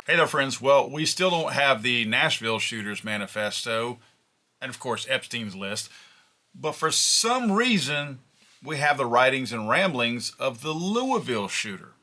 Hey there, friends. Well, we still don't have the Nashville shooters manifesto and, of course, Epstein's list, but for some reason, we have the writings and ramblings of the Louisville shooter.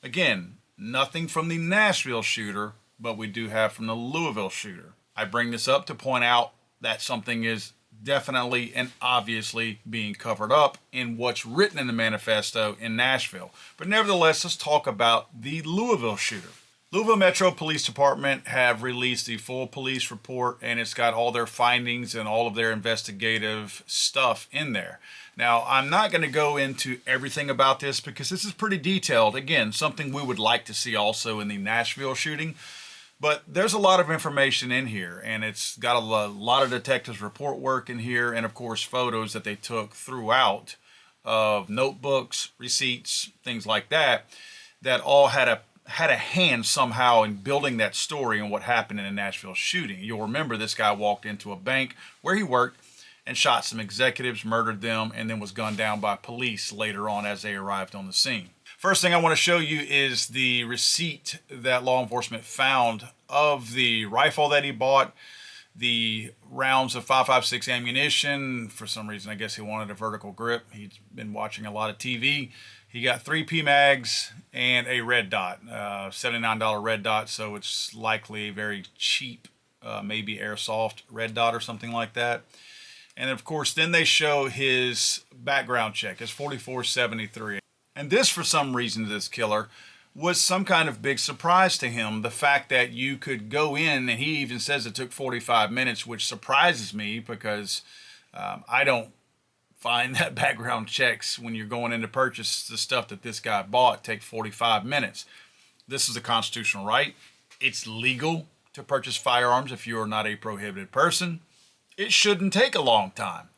Again, nothing from the Nashville shooter, but we do have from the Louisville shooter. I bring this up to point out that something is definitely and obviously being covered up in what's written in the manifesto in Nashville. But nevertheless, let's talk about the Louisville shooter. Louisville Metro Police Department have released the full police report, and it's got all their findings and all of their investigative stuff in there. Now, I'm not going to go into everything about this because this is pretty detailed. Again, something we would like to see also in the Nashville shooting. But there's a lot of information in here, and it's got a lot of detectives' report work in here, and of course photos that they took throughout of notebooks, receipts, things like that, that all had a hand somehow in building that story and what happened in the Nashville shooting. You'll remember this guy walked into a bank where he worked and shot some executives, murdered them, and then was gunned down by police later on as they arrived on the scene. First thing I want to show you is the receipt that law enforcement found of the rifle that he bought, the rounds of 5.56 ammunition. For some reason, I guess he wanted a vertical grip. He's been watching a lot of TV. He got 3 PMags and a red dot, $79 red dot, so it's likely very cheap, maybe airsoft red dot or something like that. And of course, then they show his background check, his 4473. And this, for some reason, to this killer, was some kind of big surprise to him. The fact that you could go in, and he even says it took 45 minutes, which surprises me because I don't find that background checks when you're going in to purchase the stuff that this guy bought take 45 minutes. This is a constitutional right. It's legal to purchase firearms if you are not a prohibited person. It shouldn't take a long time.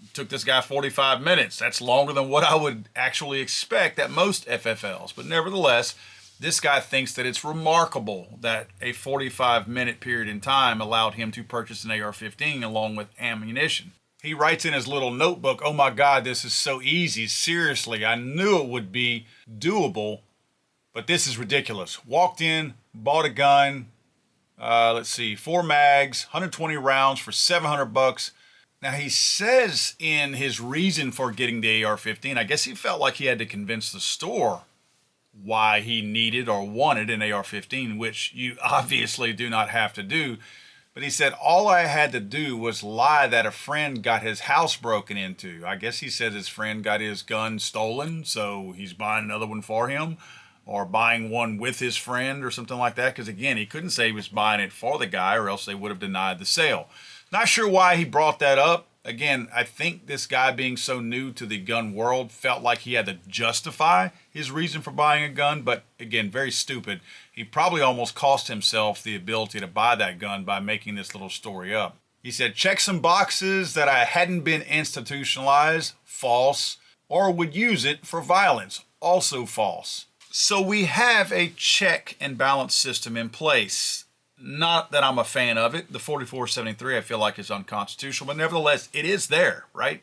It took this guy 45 minutes. That's longer than what I would actually expect at most FFLs. But nevertheless, this guy thinks that it's remarkable that a 45-minute period in time allowed him to purchase an AR-15 along with ammunition. He writes in his little notebook, "Oh my God, this is so easy. Seriously, I knew it would be doable, but this is ridiculous. Walked in, bought a gun, 4 mags, 120 rounds for $700. Now, he says in his reason for getting the AR-15, I guess he felt like he had to convince the store why he needed or wanted an AR-15, which you obviously do not have to do. But he said, all I had to do was lie that a friend got his house broken into. I guess he said his friend got his gun stolen, so he's buying another one for him, or buying one with his friend or something like that. Because again, he couldn't say he was buying it for the guy or else they would have denied the sale. Not sure why he brought that up. Again, I think this guy, being so new to the gun world, felt like he had to justify his reason for buying a gun, but again, very stupid. He probably almost cost himself the ability to buy that gun by making this little story up. He said, check some boxes that I hadn't been institutionalized, false, or would use it for violence, also false. So we have a check and balance system in place. Not that I'm a fan of it. The 4473 I feel like is unconstitutional, but nevertheless, it is there, right?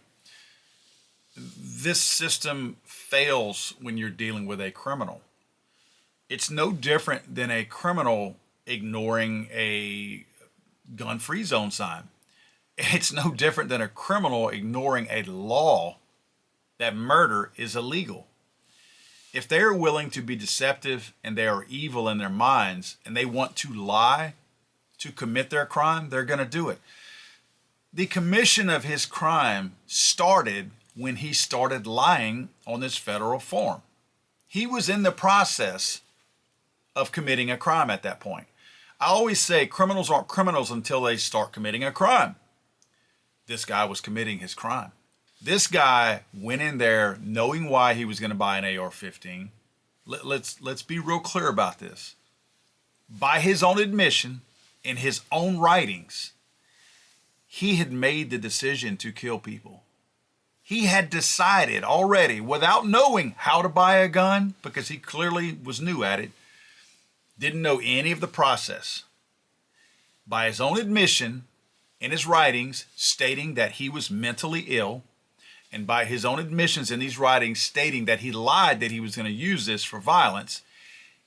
This system fails when you're dealing with a criminal. It's no different than a criminal ignoring a gun-free zone sign. It's no different than a criminal ignoring a law that murder is illegal. If they are willing to be deceptive and they are evil in their minds and they want to lie to commit their crime, they're going to do it. The commission of his crime started when he started lying on this federal form. He was in the process of committing a crime at that point. I always say criminals aren't criminals until they start committing a crime. This guy was committing his crime. This guy went in there knowing why he was going to buy an AR-15. Let's be real clear about this. By his own admission, in his own writings, he had made the decision to kill people. He had decided already, without knowing how to buy a gun, because he clearly was new at it, didn't know any of the process. By his own admission, in his writings, stating that he was mentally ill, and by his own admissions in these writings stating that he lied that he was going to use this for violence,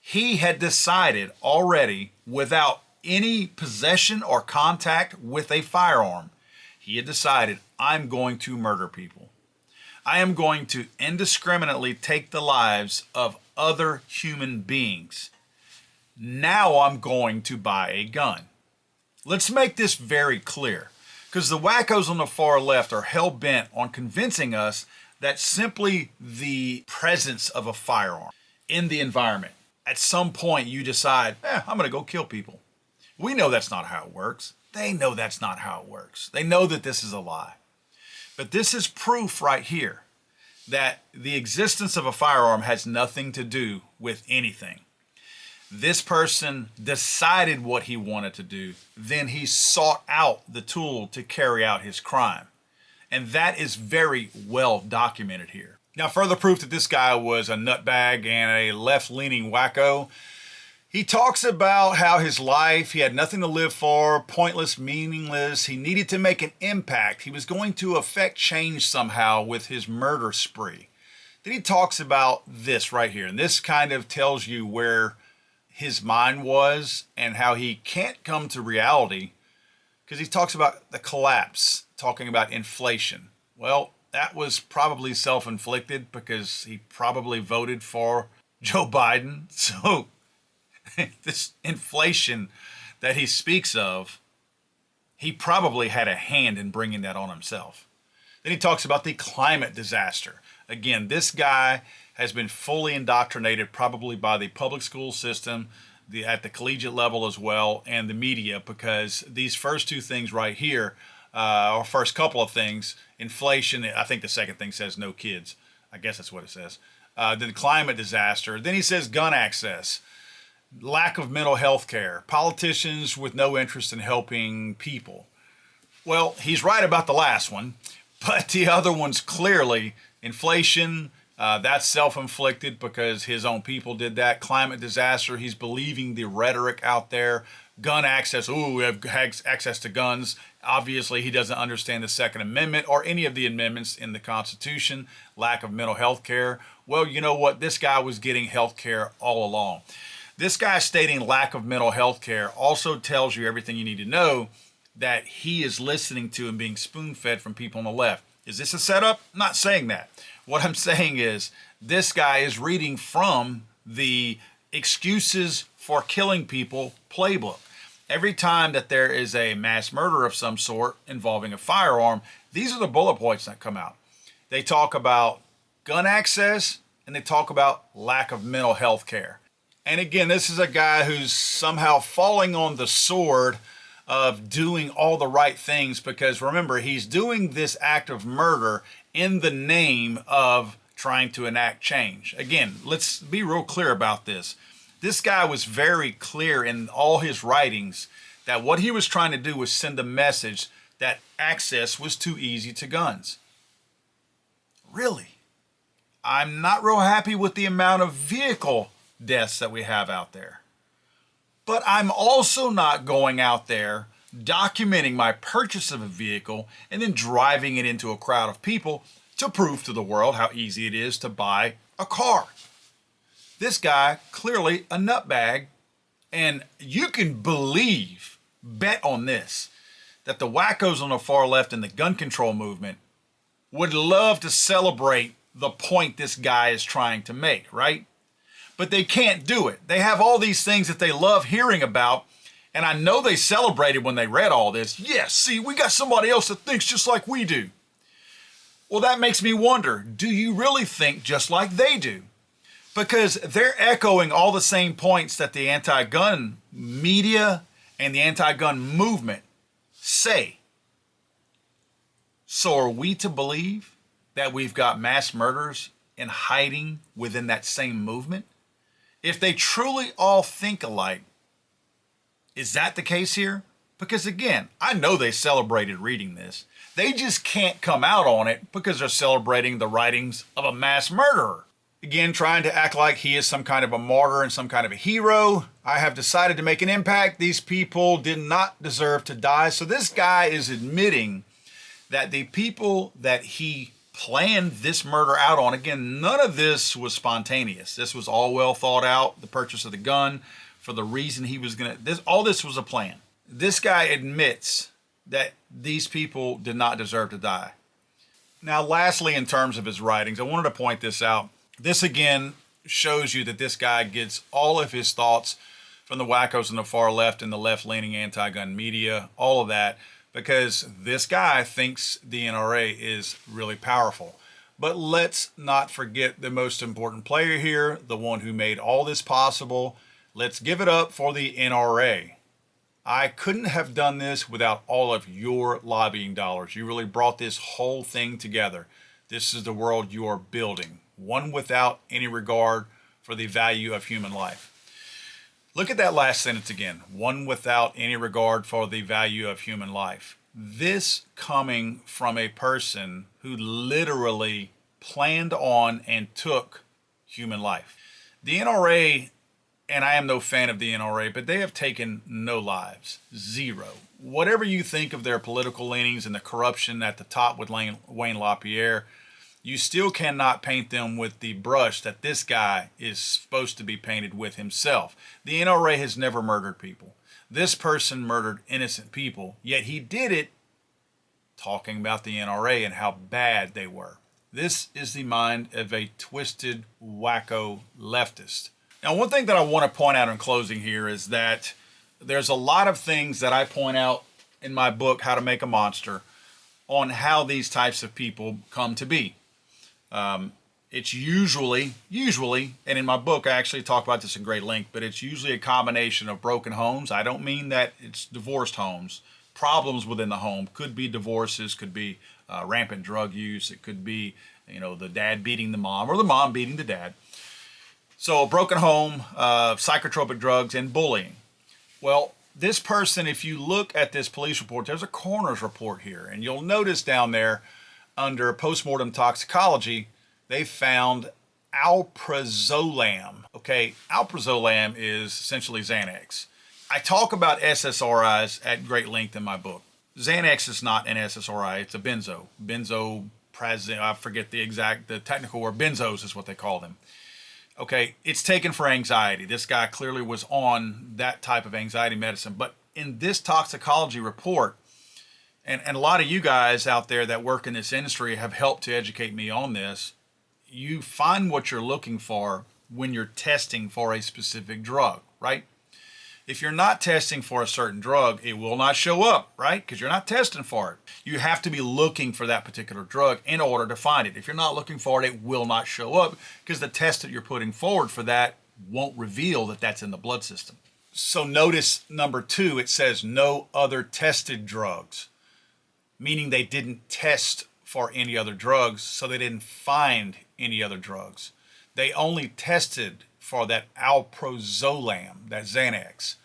He had decided already, without any possession or contact with a firearm, he had decided, I'm going to murder people. I am going to indiscriminately take the lives of other human beings. Now I'm going to buy a gun. Let's make this very clear, because the wackos on the far left are hell-bent on convincing us that simply the presence of a firearm in the environment, at some point you decide, I'm going to go kill people. We know that's not how it works. They know that's not how it works. They know that this is a lie. But this is proof right here that the existence of a firearm has nothing to do with anything. This person decided what he wanted to do. Then he sought out the tool to carry out his crime. And that is very well documented here. Now, further proof that this guy was a nutbag and a left-leaning wacko, he talks about how his life, he had nothing to live for, pointless, meaningless. He needed to make an impact. He was going to affect change somehow with his murder spree. Then he talks about this right here. And this kind of tells you where his mind was and how he can't come to reality, because he talks about the collapse, talking about inflation. Well, that was probably self-inflicted because he probably voted for Joe Biden. So this inflation that he speaks of, he probably had a hand in bringing that on himself. Then he talks about the climate disaster. Again, this guy has been fully indoctrinated probably by the public school system, at the collegiate level as well, and the media, because these first two things right here, or first couple of things, inflation, I think the second thing says no kids. I guess that's what it says. Then the climate disaster. Then he says gun access, lack of mental health care, politicians with no interest in helping people. Well, he's right about the last one, but the other one's clearly inflation. That's self-inflicted because his own people did that. Climate disaster, he's believing the rhetoric out there. Gun access, we have access to guns. Obviously, he doesn't understand the Second Amendment or any of the amendments in the Constitution. Lack of mental health care. Well, you know what? This guy was getting health care all along. This guy stating lack of mental health care also tells you everything you need to know that he is listening to and being spoon-fed from people on the left. Is this a setup? I'm not saying that. What I'm saying is this guy is reading from the excuses for killing people playbook. Every time that there is a mass murder of some sort involving a firearm, these are the bullet points that come out. They talk about gun access and they talk about lack of mental health care. And again, this is a guy who's somehow falling on the sword of doing all the right things, because remember, he's doing this act of murder in the name of trying to enact change. Again, let's be real clear about this. This guy was very clear in all his writings that what he was trying to do was send a message that access was too easy to guns. Really? I'm not real happy with the amount of vehicle deaths that we have out there. But I'm also not going out there documenting my purchase of a vehicle and then driving it into a crowd of people to prove to the world how easy it is to buy a car. This guy, clearly a nutbag, and you can bet on this, that the wackos on the far left in the gun control movement would love to celebrate the point this guy is trying to make, right? But they can't do it. They have all these things that they love hearing about, and I know they celebrated when they read all this. Yes, see, we got somebody else that thinks just like we do. Well, that makes me wonder, do you really think just like they do? Because they're echoing all the same points that the anti-gun media and the anti-gun movement say. So are we to believe that we've got mass murders in hiding within that same movement? If they truly all think alike, is that the case here? Because again, I know they celebrated reading this. They just can't come out on it because they're celebrating the writings of a mass murderer. Again, trying to act like he is some kind of a martyr and some kind of a hero. I have decided to make an impact. These people did not deserve to die. So this guy is admitting that the people that he planned this murder out on. Again, none of this was spontaneous. This was all well thought out. The purchase of the gun for the reason he was going to, all this was a plan. This guy admits that these people did not deserve to die. Now, lastly, in terms of his writings, I wanted to point this out. This again shows you that this guy gets all of his thoughts from the wackos on the far left and the left-leaning anti-gun media, all of that, because this guy thinks the NRA is really powerful. But let's not forget the most important player here, the one who made all this possible. Let's give it up for the NRA. I couldn't have done this without all of your lobbying dollars. You really brought this whole thing together. This is the world you are building, one without any regard for the value of human life. Look at that last sentence again. One without any regard for the value of human life. This coming from a person who literally planned on and took human life. The NRA, and I am no fan of the NRA, but they have taken no lives. Zero. Whatever you think of their political leanings and the corruption at the top with Wayne LaPierre, you still cannot paint them with the brush that this guy is supposed to be painted with himself. The NRA has never murdered people. This person murdered innocent people, yet he did it talking about the NRA and how bad they were. This is the mind of a twisted, wacko leftist. Now, one thing that I want to point out in closing here is that there's a lot of things that I point out in my book, How to Make a Monster, on how these types of people come to be. It's usually, and in my book I actually talk about this in great length, but it's usually a combination of broken homes. I don't mean that it's divorced homes. Problems within the home could be divorces, could be rampant drug use. It could be, the dad beating the mom or the mom beating the dad. So a broken home, psychotropic drugs, and bullying. Well, this person, if you look at this police report, there's a coroner's report here, and you'll notice down there under Postmortem toxicology, they found alprazolam. Okay, alprazolam is essentially Xanax. I talk about SSRIs at great length in my book. Xanax is not an SSRI, it's a benzo. Benzoprazine, I forget the technical word, benzos is what they call them. Okay, it's taken for anxiety. This guy clearly was on that type of anxiety medicine. But in this toxicology report, and a lot of you guys out there that work in this industry have helped to educate me on this, you find what you're looking for when you're testing for a specific drug, right? If you're not testing for a certain drug, it will not show up, right? Because you're not testing for it. You have to be looking for that particular drug in order to find it. If you're not looking for it, it will not show up because the test that you're putting forward for that won't reveal that that's in the blood system. So notice number 2, it says no other tested drugs, meaning they didn't test for any other drugs, so they didn't find any other drugs. They only tested for that alprazolam, that Xanax.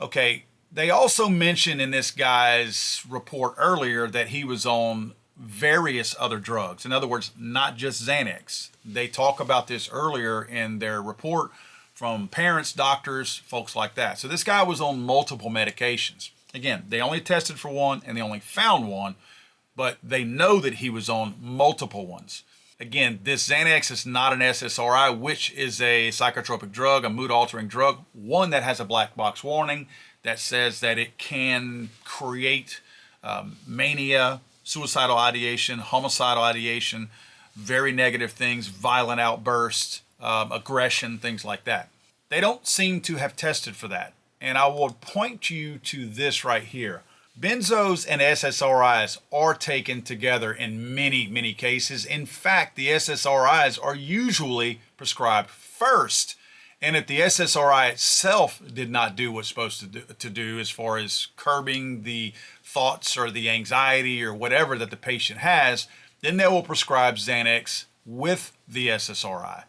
Okay, they also mentioned in this guy's report earlier that he was on various other drugs. In other words, not just Xanax. They talk about this earlier in their report from parents, doctors, folks like that. So this guy was on multiple medications. Again, they only tested for one and they only found one, but they know that he was on multiple ones. Again, this Xanax is not an SSRI, which is a psychotropic drug, a mood-altering drug, one that has a black box warning that says that it can create mania, suicidal ideation, homicidal ideation, very negative things, violent outbursts, aggression, things like that. They don't seem to have tested for that. And I will point you to this right here. Benzos and SSRIs are taken together in many, many cases. In fact, the SSRIs are usually prescribed first. And if the SSRI itself did not do what's supposed to do as far as curbing the thoughts or the anxiety or whatever that the patient has, then they will prescribe Xanax with the SSRI.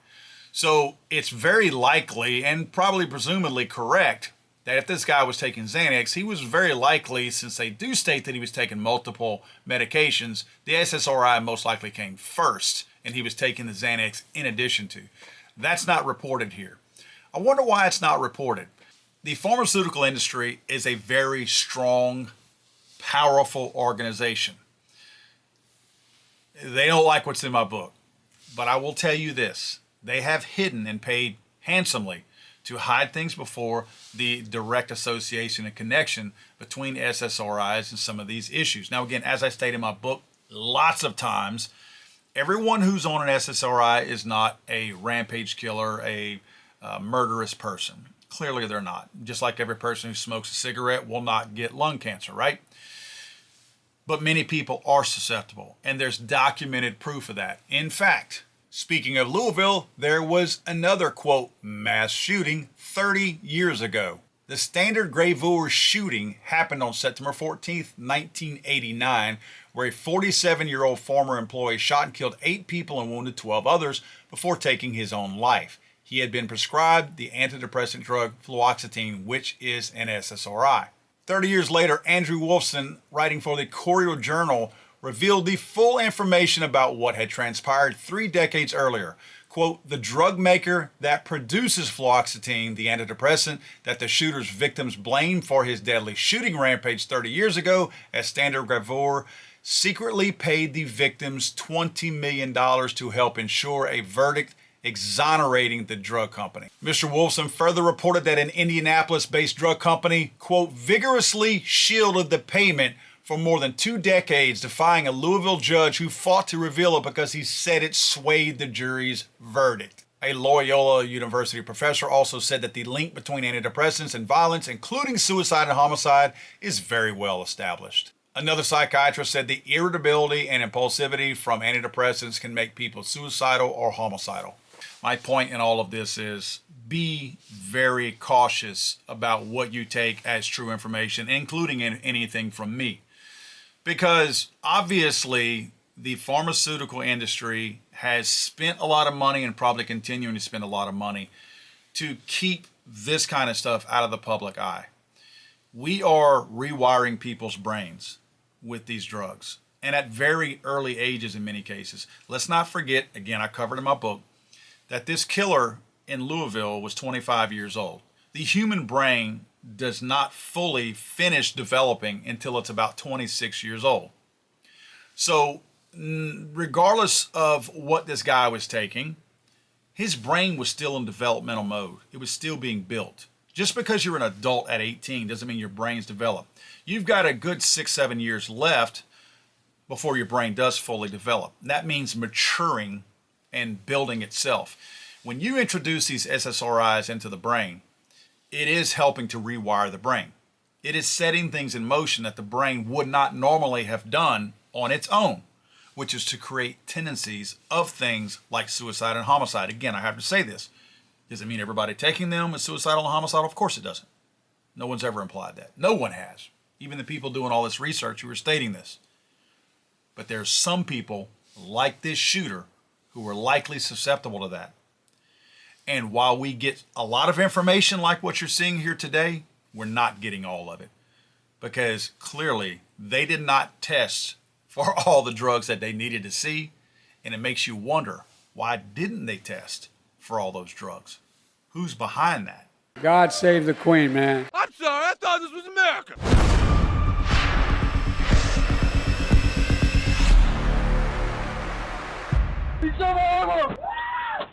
So it's very likely and probably presumably correct that if this guy was taking Xanax, he was very likely, since they do state that he was taking multiple medications, the SSRI most likely came first, and he was taking the Xanax in addition to. That's not reported here. I wonder why it's not reported. The pharmaceutical industry is a very strong, powerful organization. They don't like what's in my book. But I will tell you this. They have hidden and paid handsomely to hide things before the direct association and connection between SSRIs and some of these issues. Now, again, as I state in my book, lots of times, everyone who's on an SSRI is not a rampage killer, a murderous person. Clearly, they're not. Just like every person who smokes a cigarette will not get lung cancer, right? But many people are susceptible, and there's documented proof of that. In fact, speaking of Louisville, there was another, quote, mass shooting 30 years ago. The Standard Graveur shooting happened on September 14th, 1989, where a 47-year-old former employee shot and killed 8 people and wounded 12 others before taking his own life. He had been prescribed the antidepressant drug fluoxetine, which is an SSRI. 30 years later, Andrew Wolfson, writing for the Courier Journal, revealed the full information about what had transpired 3 decades earlier. Quote, the drug maker that produces fluoxetine, the antidepressant that the shooter's victims blamed for his deadly shooting rampage 30 years ago, as Standard Graveur, secretly paid the victims $20 million to help ensure a verdict exonerating the drug company. Mr. Wolfson further reported that an Indianapolis-based drug company, quote, vigorously shielded the payment for more than 2 decades, defying a Louisville judge who fought to reveal it because he said it swayed the jury's verdict. A Loyola University professor also said that the link between antidepressants and violence, including suicide and homicide, is very well established. Another psychiatrist said the irritability and impulsivity from antidepressants can make people suicidal or homicidal. My point in all of this is be very cautious about what you take as true information, including anything from me. Because obviously the pharmaceutical industry has spent a lot of money and probably continuing to spend a lot of money to keep this kind of stuff out of the public eye. We are rewiring people's brains with these drugs, and at very early ages in many cases. Let's not forget, again, I covered in my book, that this killer in Louisville was 25 years old. The human brain does not fully finish developing until it's about 26 years old. So regardless of what this guy was taking, his brain was still in developmental mode. It was still being built. Just because you're an adult at 18 doesn't mean your brain's developed. You've got a good 6-7 years left before your brain does fully develop. That means maturing and building itself. When you introduce these SSRIs into the brain, it is helping to rewire the brain. It is setting things in motion that the brain would not normally have done on its own, which is to create tendencies of things like suicide and homicide. Again, I have to say this. Does it mean everybody taking them is suicidal and homicidal? Of course it doesn't. No one's ever implied that. No one has. Even the people doing all this research who are stating this. But there's some people like this shooter who are likely susceptible to that. And while we get a lot of information like what you're seeing here today, we're not getting all of it. Because clearly they did not test for all the drugs that they needed to see. And it makes you wonder, why didn't they test for all those drugs? Who's behind that? God save the Queen, man. I'm sorry, I thought this was America. He's over!